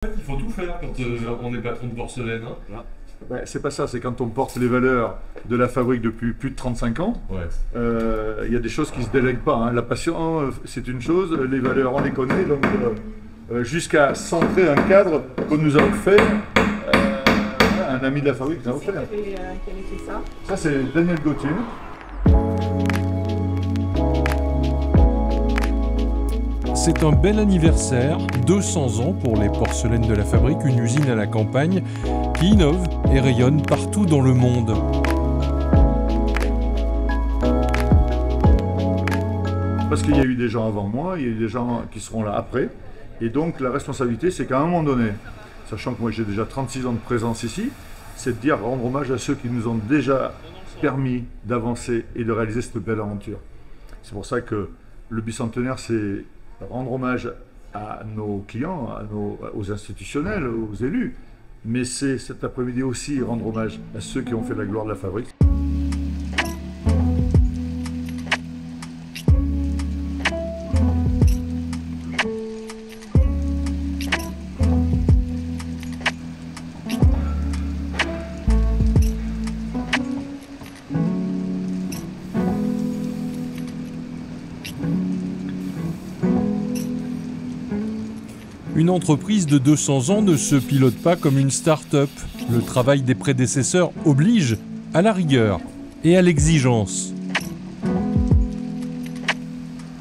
Il faut tout faire quand on est patron de porcelaine. Hein. Ouais, c'est pas ça, c'est quand on porte les valeurs de la fabrique depuis plus de 35 ans, Ouais. y a des choses qui se délèguent pas. Hein. La passion, c'est une chose, les valeurs, on les connaît, donc jusqu'à centrer un cadre que nous avons fait, un ami de la fabrique nous a offert. Qui avait fait ça? Ça, c'est Daniel Gauthier. C'est un bel anniversaire, 200 ans pour les porcelaines de la fabrique, une usine à la campagne qui innove et rayonne partout dans le monde. Parce qu'il y a eu des gens avant moi, il y a eu des gens qui seront là après. Et donc la responsabilité, c'est qu'à un moment donné, sachant que moi j'ai déjà 36 ans de présence ici, c'est de dire rendre hommage à ceux qui nous ont déjà permis d'avancer et de réaliser cette belle aventure. C'est pour ça que le bicentenaire, c'est rendre hommage à nos clients, aux institutionnels, aux élus. Mais c'est cet après-midi aussi rendre hommage à ceux qui ont fait la gloire de la fabrique. Une entreprise de 200 ans ne se pilote pas comme une start-up. Le travail des prédécesseurs oblige à la rigueur et à l'exigence.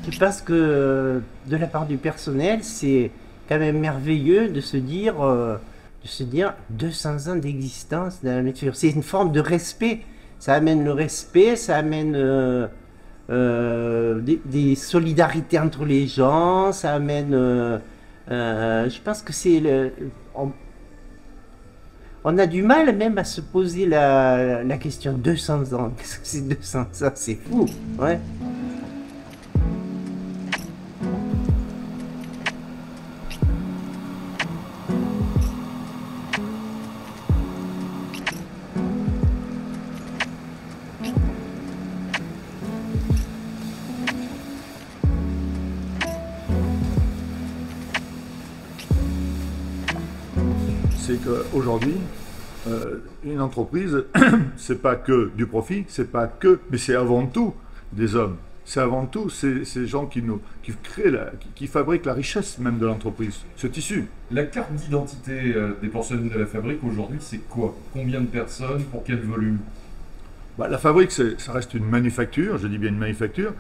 Je pense que de la part du personnel, c'est quand même merveilleux de se dire 200 ans d'existence dans la nature. C'est une forme de respect. Ça amène le respect, ça amène des solidarités entre les gens, ça amène... je pense que c'est on a du mal même à se poser la question 200 ans. Qu'est-ce que c'est 200 ans? C'est fou, ouais. C'est qu'aujourd'hui, une entreprise, c'est pas que du profit, c'est pas que, mais c'est avant tout des hommes. C'est avant tout ces gens qui créent, qui fabriquent la richesse même de l'entreprise, ce tissu. La carte d'identité des porcelaines de la fabrique aujourd'hui, c'est quoi? Combien de personnes? Pour quel volume? Bah, la fabrique, ça reste une manufacture, je dis bien une manufacture,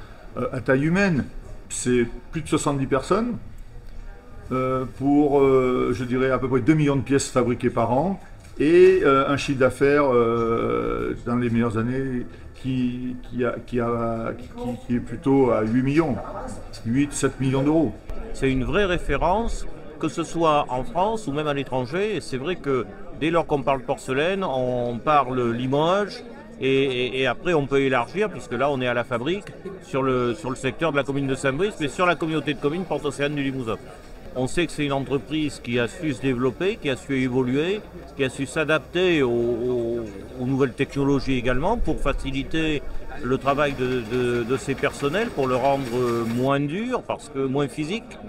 à taille humaine. C'est plus de 70 personnes. Pour, je dirais, à peu près 2 millions de pièces fabriquées par an et un chiffre d'affaires dans les meilleures années qui est plutôt à 8 millions, 8-7 millions d'euros. C'est une vraie référence, que ce soit en France ou même à l'étranger. Et c'est vrai que dès lors qu'on parle porcelaine, on parle Limoges. Et après, on peut élargir, puisque là, on est à la fabrique, sur le secteur de la commune de Saint-Brice, mais sur la communauté de communes Porte Océane du Limousin. On sait que c'est une entreprise qui a su se développer, qui a su évoluer, qui a su s'adapter aux nouvelles technologies également pour faciliter le travail de ses personnels, pour le rendre moins dur, parce que moins physique.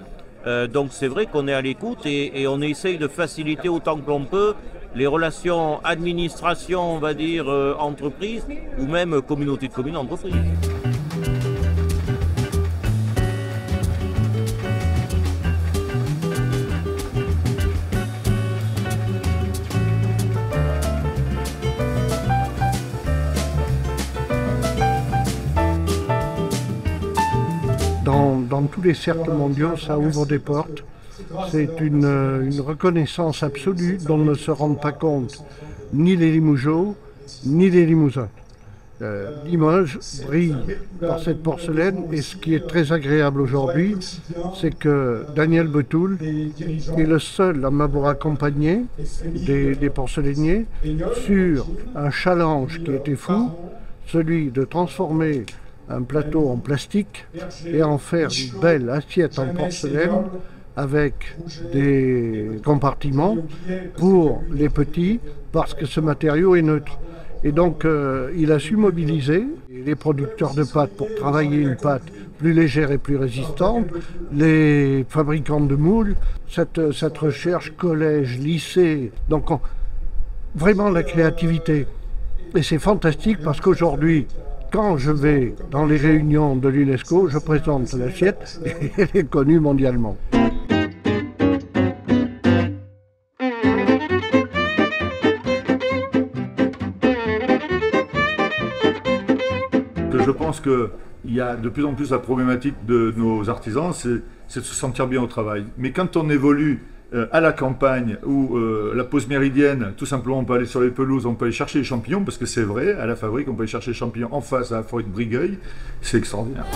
Donc c'est vrai qu'on est à l'écoute et on essaye de faciliter autant que l'on peut les relations administration, on va dire, entreprise, ou même communauté de communes entreprise. Dans tous les cercles mondiaux, ça ouvre des portes. C'est une reconnaissance absolue dont ne se rendent pas compte ni les Limougeaux, ni les Limousins. Limoges brille par cette porcelaine et ce qui est très agréable aujourd'hui, c'est que Daniel Betoul est le seul à m'avoir accompagné des porcelainiers sur un challenge qui était fou, celui de transformer un plateau en plastique et en faire une belle assiette en porcelaine avec des compartiments pour les petits parce que ce matériau est neutre. Et donc il a su mobiliser les producteurs de pâtes pour travailler une pâte plus légère et plus résistante, les fabricants de moules, cette recherche collège, lycée, donc vraiment la créativité. Et c'est fantastique parce qu'aujourd'hui, quand je vais dans les réunions de l'UNESCO, je présente l'assiette et elle est connue mondialement. Je pense qu'il y a de plus en plus la problématique de nos artisans, c'est de se sentir bien au travail. Mais quand on évolue à la campagne où la pause méridienne, tout simplement on peut aller sur les pelouses, on peut aller chercher les champignons, parce que c'est vrai, à la fabrique on peut aller chercher les champignons en face à la forêt de Brigueuil, c'est extraordinaire.